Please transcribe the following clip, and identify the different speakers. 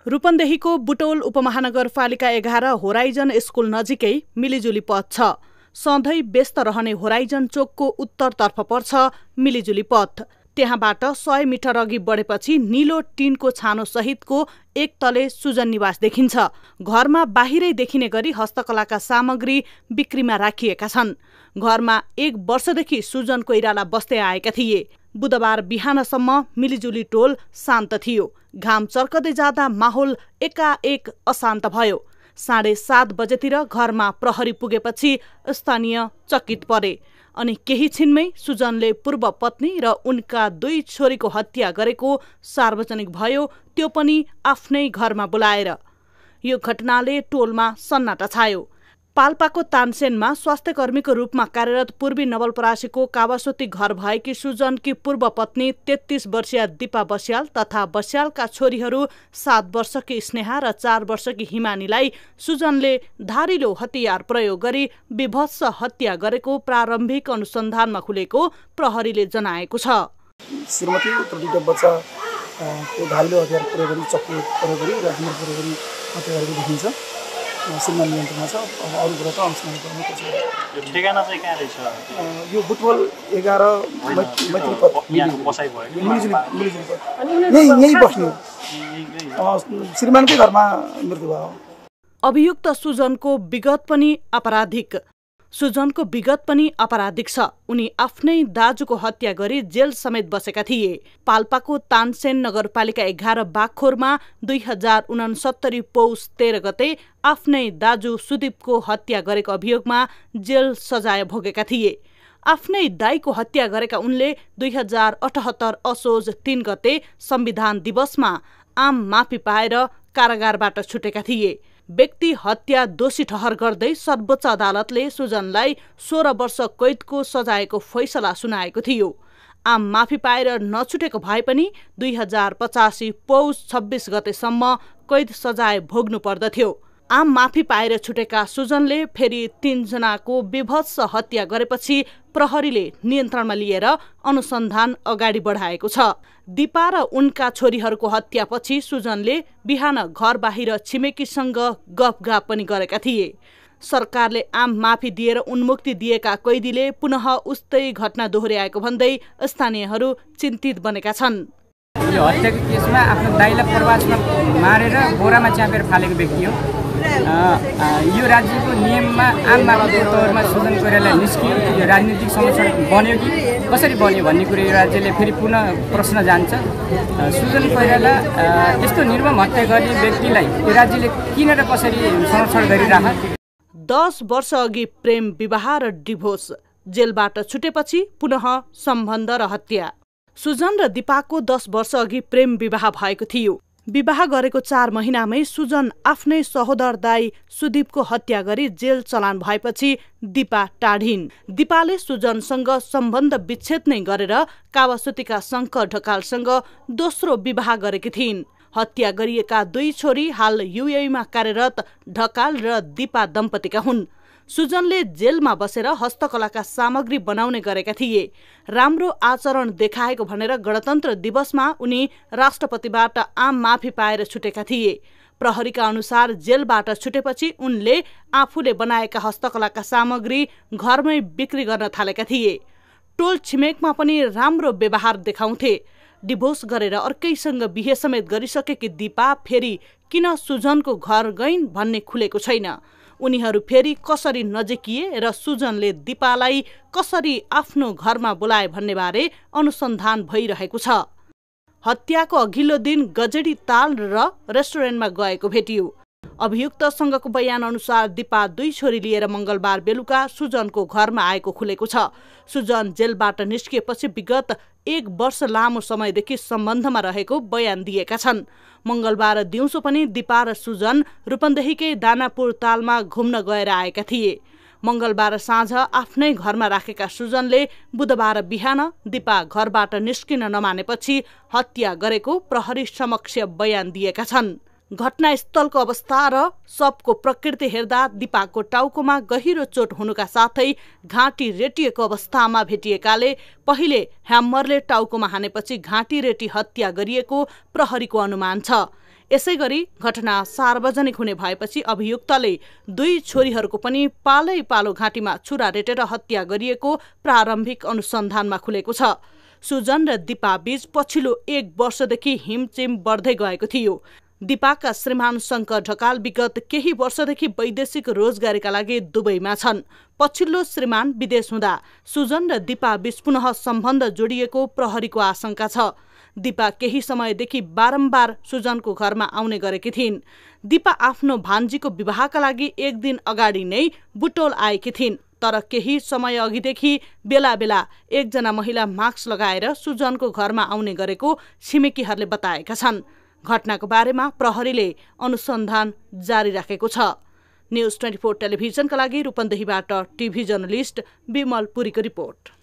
Speaker 1: रूपन्देहीको बुटौल उपमहानगरपालिका 11 horizon school नजिकै मिलिजुली पथ छ। सधैँ व्यस्त रहने होराइजन चोकको उत्तरतर्फ पर्छ मिलिजुली पथ। त्यहाँबाट 100 मिटर अघि बढेपछि नीलो टिनको छानो सहितको एक तले सुजन निवास देखिन्छ। घरमा बाहिरै देखिने गरी हस्तकलाका सामग्री बिक्रीमा राखिएका छन्। घरमा 1 वर्षदेखि सुजन कोइराला बस्दै आएका थिए। बुधबार बिहानसम्म मिलिजुली टोल शान्त थियो। घाम चर्कदै जाँदा माहौल एकाएक अशान्त भयो। 7:30 बजेतिर घरमा प्रहरी पुगेपछि स्थानीय चकित परे। अनि केही छिनमै सुजनले पूर्व पत्नी र उनका 2 छोरीको हत्या गरेको सार्वजनिक भयो, त्यो पनि आफ्नै घरमा बोलाएर। यो घटनाले टोलमा सन्नाटा छायो। पाल्पाको तानसेनमा स्वास्थ्यकर्मीको रूपमा कार्यरत पूर्वी नवलपरासीको कावासोती घर भएकी सुजनकी पूर्व पत्नी 33 वर्षीय दिपा बस्याल तथा बस्यालका छोरीहरू 7 वर्षकी स्नेहा र 4 वर्षकी हिमानीलाई सुजनले धारिलो हतियार प्रयोग गरी विभत्स हत्या गरेको प्रारम्भिक अनुसन्धानमा खुलेको प्रहरीले जनाएको छ।
Speaker 2: श्रीमती र 2 बच्चाको धारिलो हतियार प्रयोग गरी चक्कु प्रयोग गरी र हिम्मत प्रयोग गरी हत्या गरेको देखिन्छ। श्रीमान नियन्त्रणमा छ। अरू कुरा त अनुसन्धान गर्ने कोसिस गर्छ।
Speaker 3: यो ठेगाना चाहिँ कहाँ रहेछ?
Speaker 2: यो बुटवल 11 मैत्री पथ
Speaker 3: यहाँको बसाइ भयो।
Speaker 2: मिलिजुली पथ यही बस्ने श्रीमानकै घरमा मृत्यु भयो।
Speaker 1: अभियुक्त सुजनको विगत पनि आपराधिक छ। उनी आफ्नै दाजुको हत्या गरी जेल समेत बसेका थिए। पाल्पाको तानसेन नगरपालिका 11 बागखोरमा 2069 पौष 13 गते आफ्नै दाजु सुदीपको हत्या गरेको अभियोगमा जेल सजाय भोगेका थिए। आफ्नै दाइको हत्या गरेका उनले 2078 असोज 3 गते संविधान दिवसमा आम माफी पाएर कारागारबाट छुटेका थिए। व्यक्ति हत्या दोषी ठहर गर्दै सर्वोच्च अदालतले सुजनलाई 16 वर्ष कैदको सजायको फैसला सुनाएको थियो। आम माफी पाएर नछुटेको भए पनि 2085 पौष 26 गतेसम्म कैद सजाय भोग्नु पर्दथ्यो। आम माफी पाएर छुटेका सुजनले फेरि 3 जनाको विभत्स हत्या गरेपछि प्रहरीले नियन्त्रणमा लिएर अनुसन्धान अगाडि बढाएको छ। दिपा र उनका छोरीहरूको हत्यापछि सुजनले बिहान घर बाहिर छिमेकीसँग गफगाफ पनि गरेका थिए। सरकारले आम माफी दिएर उन्मुक्ति दिएका कैदीले पुनः उस्तै घटना दोहोर्याएको भन्दै स्थानीयहरू चिन्तित बनेका छन्।
Speaker 4: यो हत्याको केसमा आफ्नो दाइलाई प्रवासमा मारेर बोरामा च्यापेर फालेको व्यक्ति हो। यो राज्यको नियममा आम माफीको तौरमा सुजन कोइराला निस्कियो। यो राजनीतिक समस्या बन्यो कि कसरी बन्यो भन्ने कुरो यो राज्यले फेरि पुनः प्रश्न जान्छ। सुजन कोइराला यस्तो निर्मम हत्या गर्ने व्यक्तिलाई यो राज्यले किन र कसरी संरक्षण गरिराख?
Speaker 1: 10 वर्ष अघि प्रेम विवाह र डिभोर्स, जेलबाट छुटेपछि पुनः सम्बन्ध र हत्या। सुजन र दिपाको 10 वर्ष अघि प्रेम विवाह भएको थियो। विवाह गरेको 4 महिनामै सुजन आफ्नै सहोदर दाइ सुदीपको हत्या गरी जेल चलान भएपछि दिपा टाढिन्। दिपाले सुजनसँग सम्बन्ध विच्छेद नै गरेर कावासोतीका शङ्कर ढकालसँग दोस्रो विवाह गरेकी थिइन्। हत्या गरिएका 2 छोरी हाल युएईमा कार्यरत ढकाल र दिपा दम्पतिका हुन्। सुजनले जेलमा बसेर हस्तकलाका सामग्री बनाउने गरेका थिए। राम्रो आचरण देखाएको भनेर गणतन्त्र दिवसमा उनी राष्ट्रपतिबाट आम माफी पाएर छुटेका थिए। प्रहरीका अनुसार जेलबाट छुटेपछि उनले आफूले बनाएका हस्तकलाका सामग्री घरमै बिक्री गर्न थालेका थिए। टोल छिमेकमा पनि राम्रो व्यवहार देखाउँथे। डिभोर्स गरेर अर्कैसँग बिहे समेत गरिसकेकी दिपा फेरि किन सुजनको घर गइन् भन्ने खुलेको छैन। उनीहरू फेरि कसरी नजिकिए र सुजनले दिपालाई कसरी आफ्नो घरमा बोलाए भन्ने बारे अनुसन्धान भइरहेको छ। हत्याको अघिल्लो दिन गजेडी ताल र रेस्टुरेन्टमा गएको भेटियो। अभियुक्तसँगको बयान अनुसार दिपा 2 छोरी लिएर मंगलबार बेलुका सुजनको घरमा आएको खुलेको छ। सुजन जेलबाट निस्किएपछि विगत 1 वर्ष लामो समयदेखि सम्बन्धमा रहेको बयान दिएका छन्। मंगलबार दिउँसो पनि दिपा र सुजन रूपन्देहीकै दानापुर तालमा घुम्न गएर आएका थिए। मंगलबार साँझ आफ्नै घरमा राखेका सुजनले बुधबार बिहान दिपा घरबाट निस्किन नमानेपछि हत्या गरेको प्रहरी समक्ष बयान दिएका छन्। घटनास्थलको अवस्था र शवको प्रकृति हेर्दा दिपाको टाउकोमा गहिरो चोट हुनुका साथै घाँटी रेटिएको अवस्थामा भेटिएकाले पहिले ह्यामरले टाउकोमा हानेपछि घाँटी रेटी हत्या गरिएको प्रहरीको अनुमान छ। यसैगरी घटना सार्वजनिक हुने भएपछि अभियुक्तले 2 छोरीहरूको पनि पालै पालो घाँटीमा छुरा रेटेर हत्या गरिएको प्रारम्भिक अनुसन्धानमा खुलेको छ। सुजन र दिपा बीच पछिल्लो 1 वर्षदेखि हिमचिम बढ्दै गएको थियो। दिपाका श्रीमान शंकर ढकाल विगत केही वर्षदेखि वैदेशिक रोजगारीका लागि दुबईमा छन्। पछिल्लो श्रीमान विदेश हुँदा सुजन र दिपा बीच पुनः सम्बन्ध जोडिएको प्रहरीको आशंका छ। दिपा केही समयदेखि बारम्बार सुजनको घरमा आउने गरेकी थिइन्। दिपा आफ्नो भान्जीको विवाहका लागि 1 दिन अगाडि नै बुटोल आएकी थिइन्, तर केही समय अघिदेखि बेला बेला एकजना महिला मास्क लगाएर सुजनको घरमा आउने गरेको छिमेकीहरूले बताएका छन्। घटनाको बारेमा प्रहरीले अनुसन्धान जारी राखेको छ। न्यूज 24 टेलिभिजनका लागि रूपन्देहीबाट टिभी जर्नलिस्ट विमल पुरीको रिपोर्ट।